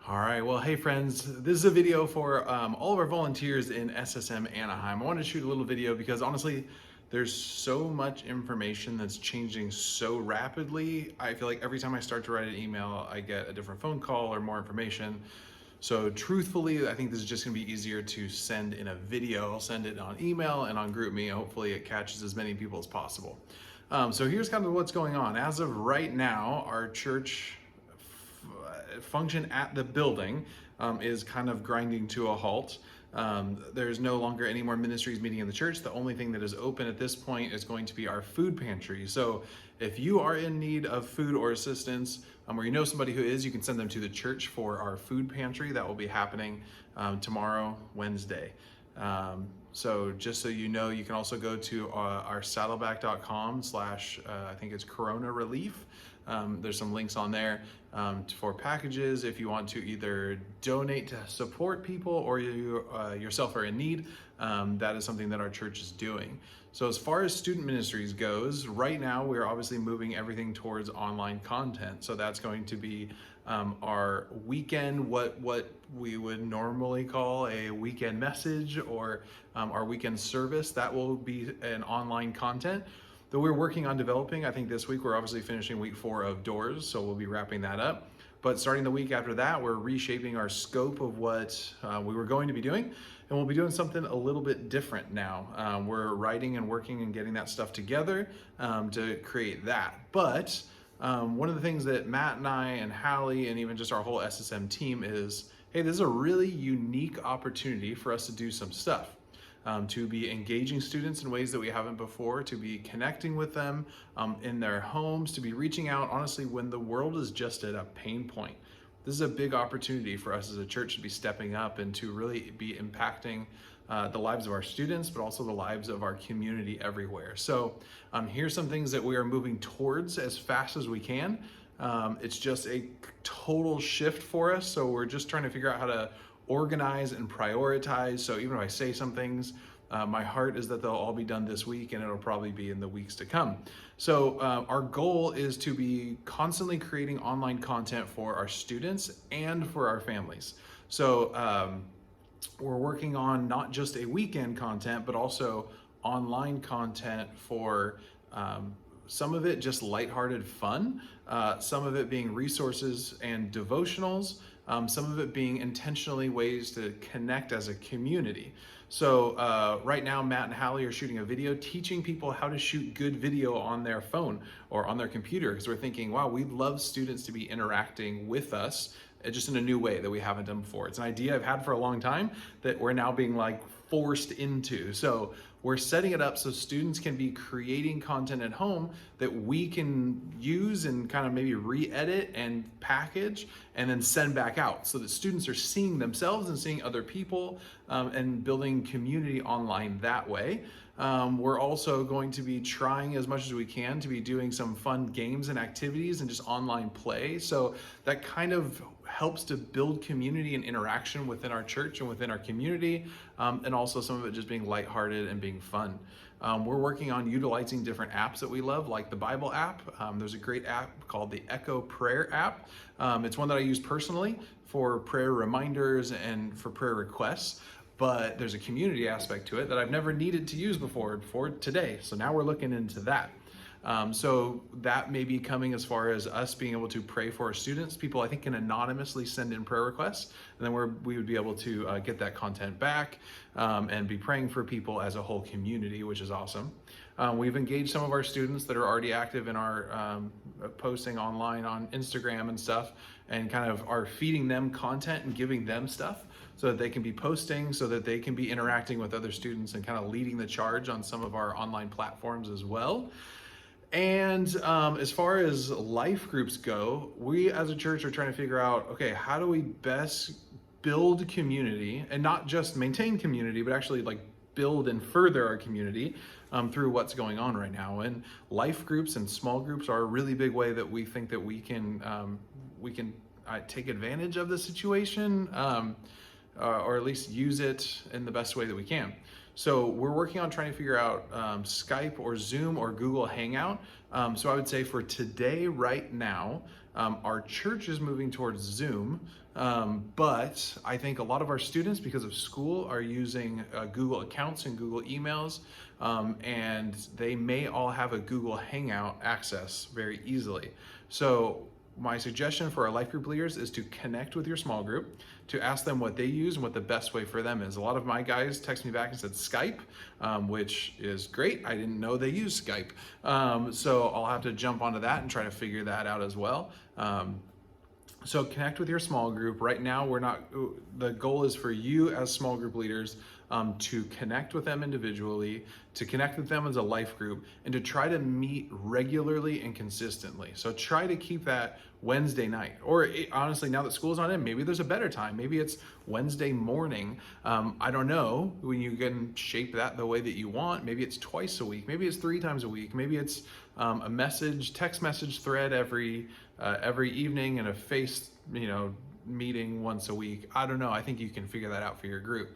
All right, well, hey friends, this is a video for all of our volunteers in SSM Anaheim. I wanted to shoot a little video because honestly, there's so much information that's changing so rapidly. I feel like every time I start to write an email, I get a different phone call or more information. So truthfully, I think this is just gonna be easier to send in a video. I'll send it on email and on GroupMe. Hopefully it catches as many people as possible. So here's kind of what's going on. As of right now, our church function at the building is kind of grinding to a halt. There's no longer any more ministries meeting in the church. The only thing that is open at this point is going to be our food pantry. So if you are in need of food or assistance, or you know somebody who is, you can send them to the church for our food pantry. That will be happening tomorrow, Wednesday. So just so you know, you can also go to our saddleback.com / I think it's Corona Relief. There's some links on there for packages if you want to either donate to support people or you yourself are in need. That is something that our church is doing. So as far as student ministries goes, right now we're obviously moving everything towards online content. So that's going to be our weekend, what we would normally call a weekend message or our weekend service. That will be an online content that we're working on developing. I think this week we're obviously finishing week 4 of Doors, so we'll be wrapping that up. But starting the week after that, we're reshaping our scope of what we were going to be doing, and we'll be doing something a little bit different now. We're writing and working and getting that stuff together to create that. But one of the things that Matt and I and Hallie and even just our whole SSM team is, hey, this is a really unique opportunity for us to do some stuff. To be engaging students in ways that we haven't before, to be connecting with them in their homes, to be reaching out, honestly, when the world is just at a pain point. This is a big opportunity for us as a church to be stepping up and to really be impacting the lives of our students, but also the lives of our community everywhere. So here's some things that we are moving towards as fast as we can. It's just a total shift for us, so we're just trying to figure out how to organize and prioritize. So even if I say some things, my heart is that they'll all be done this week and it'll probably be in the weeks to come. So our goal is to be constantly creating online content for our students and for our families. So we're working on not just a weekend content, but also online content for some of it just lighthearted fun, some of it being resources and devotionals, some of it being intentionally ways to connect as a community. So right now, Matt and Hallie are shooting a video teaching people how to shoot good video on their phone or on their computer, because we're thinking, wow, we'd love students to be interacting with us just in a new way that we haven't done before. It's an idea I've had for a long time that we're now being forced into. So we're setting it up so students can be creating content at home that we can use and kind of maybe re-edit and package and then send back out so that students are seeing themselves and seeing other people and building community online that way. We're also going to be trying as much as we can to be doing some fun games and activities and just online play. So that kind of helps to build community and interaction within our church and within our community, and also some of it just being lighthearted and being fun. We're working on utilizing different apps that we love, like the Bible app. There's a great app called the Echo Prayer app. It's one that I use personally for prayer reminders and for prayer requests. But there's a community aspect to it that I've never needed to use before today. So now we're looking into that. So that may be coming as far as us being able to pray for our students. People, I think, can anonymously send in prayer requests, and then we would be able to get that content back and be praying for people as a whole community, which is awesome. We've engaged some of our students that are already active in our posting online on Instagram and stuff, and kind of are feeding them content and giving them stuff so that they can be posting, so that they can be interacting with other students and kind of leading the charge on some of our online platforms as well. And as far as life groups go, we as a church are trying to figure out, okay, how do we best build community and not just maintain community, but actually build and further our community through what's going on right now. And life groups and small groups are a really big way that we think that we can take advantage of the situation, or at least use it in the best way that we can. So we're working on trying to figure out Skype or Zoom or Google Hangout. So I would say for today, right now, our church is moving towards Zoom, but I think a lot of our students, because of school, are using Google accounts and Google emails, and they may all have a Google Hangout access very easily. So my suggestion for our life group leaders is to connect with your small group, to ask them what they use and what the best way for them is. A lot of my guys text me back and said Skype, which is great. I didn't know they use Skype. So I'll have to jump onto that and try to figure that out as well. So connect with your small group. Right now, the goal is for you as small group leaders to connect with them individually, to connect with them as a life group, and to try to meet regularly and consistently. So try to keep that Wednesday night, or honestly, now that school's not in, maybe there's a better time. Maybe it's Wednesday morning. I don't know, when you can shape that the way that you want. Maybe it's twice a week. Maybe it's 3 times a week. Maybe it's a text message thread every evening and a meeting once a week. I don't know. I think you can figure that out for your group.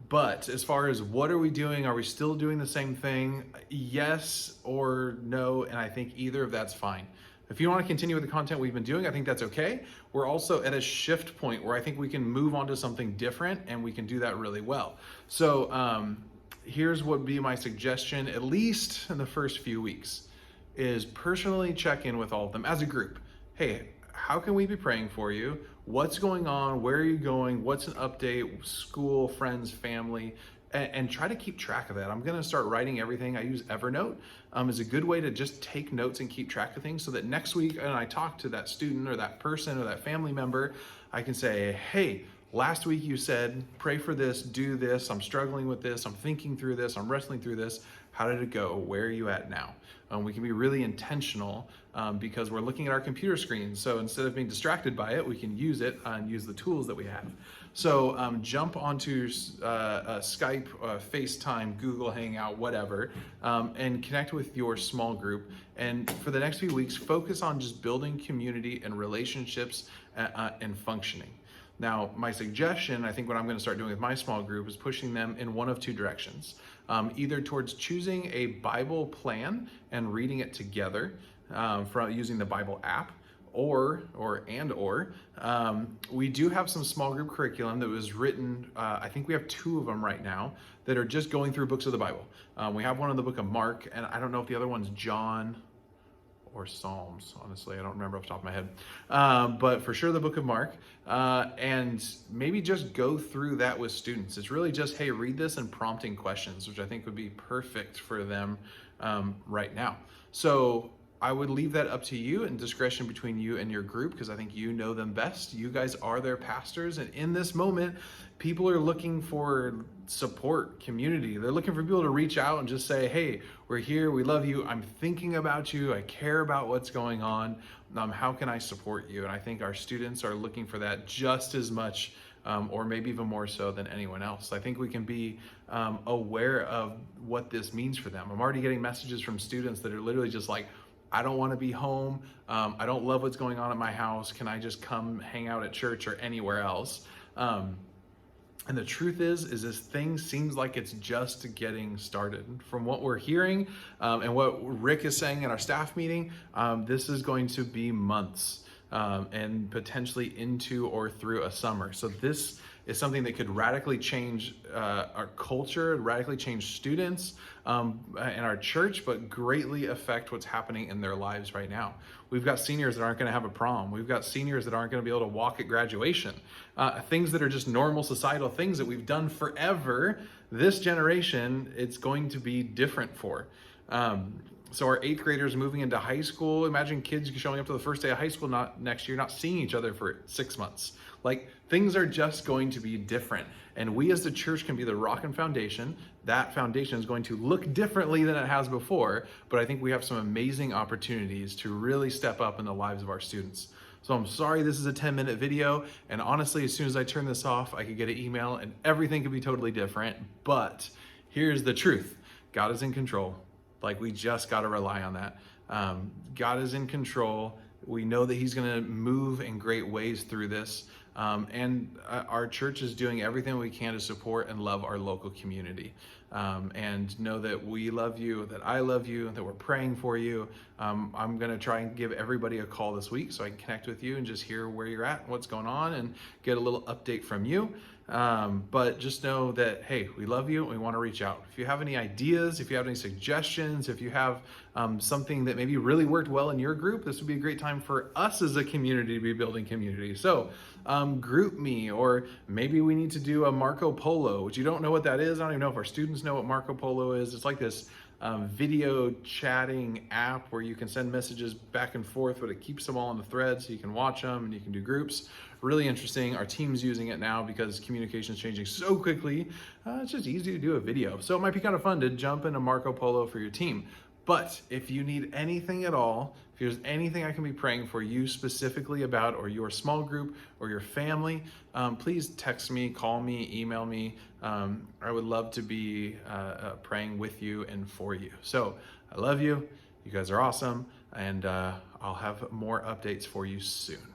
But as far as what are we doing, are we still doing the same thing? Yes or no, and I think either of that's fine. If you want to continue with the content we've been doing, I think that's okay. We're also at a shift point where I think we can move on to something different, and we can do that really well. So here's what would be my suggestion, at least in the first few weeks, is personally check in with all of them as a group. Hey, how can we be praying for you? What's going on? Where are you going? What's an update? School, friends, family, and try to keep track of that. I'm gonna start writing everything. I use Evernote as a good way to just take notes and keep track of things, so that next week when I talk to that student or that person or that family member, I can say, hey, last week you said, pray for this, do this, I'm struggling with this, I'm thinking through this, I'm wrestling through this. How did it go? Where are you at now? We can be really intentional because we're looking at our computer screens. So instead of being distracted by it, we can use it and use the tools that we have. So jump onto Skype, FaceTime, Google Hangout, whatever, and connect with your small group. And for the next few weeks, focus on just building community and relationships and functioning. Now, my suggestion, I think what I'm going to start doing with my small group, is pushing them in one of 2 directions. Either towards choosing a Bible plan and reading it together from using the Bible app, or we do have some small group curriculum that was written, I think we have 2 of them right now, that are just going through books of the Bible. We have one in the book of Mark, and I don't know if the other one's John or Psalms, honestly, I don't remember off the top of my head, but for sure the book of Mark, and maybe just go through that with students. It's really just, hey, read this and prompting questions, which I think would be perfect for them right now. So I would leave that up to you and discretion between you and your group, because I think you know them best. You guys are their pastors, and in this moment, people are looking for support, community. They're looking for people to reach out and just say, hey, we're here, we love you, I'm thinking about you, I care about what's going on, how can I support you? And I think our students are looking for that just as much, or maybe even more so than anyone else. I think we can be aware of what this means for them. I'm already getting messages from students that are literally just like, I don't want to be home. I don't love what's going on at my house. Can I just come hang out at church or anywhere else? And the truth is this thing seems like it's just getting started. From what we're hearing and what Rick is saying in our staff meeting, this is going to be months and potentially into or through a summer. So this is something that could radically change our culture, radically change students in our church, but greatly affect what's happening in their lives right now. We've got seniors that aren't going to have a prom. We've got seniors that aren't going to be able to walk at graduation. Things that are just normal societal things that we've done forever. This generation, it's going to be different for. So our 8th graders moving into high school, imagine kids showing up to the first day of high school next year, not seeing each other for 6 months. Like, things are just going to be different. And we as the church can be the rock and foundation. That foundation is going to look differently than it has before, but I think we have some amazing opportunities to really step up in the lives of our students. So I'm sorry this is a 10-minute video, and honestly, as soon as I turn this off, I could get an email and everything could be totally different. But here's the truth. God is in control. Like, we just got to rely on that. God is in control. We know that he's going to move in great ways through this. And our church is doing everything we can to support and love our local community. And know that we love you, that I love you, that we're praying for you. I'm going to try and give everybody a call this week so I can connect with you and just hear where you're at, what's going on, and get a little update from you. But just know that, hey, we love you and we want to reach out. If you have any ideas, if you have any suggestions, if you have something that maybe really worked well in your group, this would be a great time for us as a community to be building community. So group me, or maybe we need to do a Marco Polo, which you don't know what that is. I don't even know if our students know what Marco Polo is. It's like this video chatting app where you can send messages back and forth, but it keeps them all on the thread so you can watch them and you can do groups. Really interesting. Our team's using it now because communication is changing so quickly. It's just easy to do a video. So it might be kind of fun to jump into Marco Polo for your team. But if you need anything at all, if there's anything I can be praying for you specifically about, or your small group or your family, please text me, call me, email me. I would love to be praying with you and for you. So I love you. You guys are awesome. And I'll have more updates for you soon.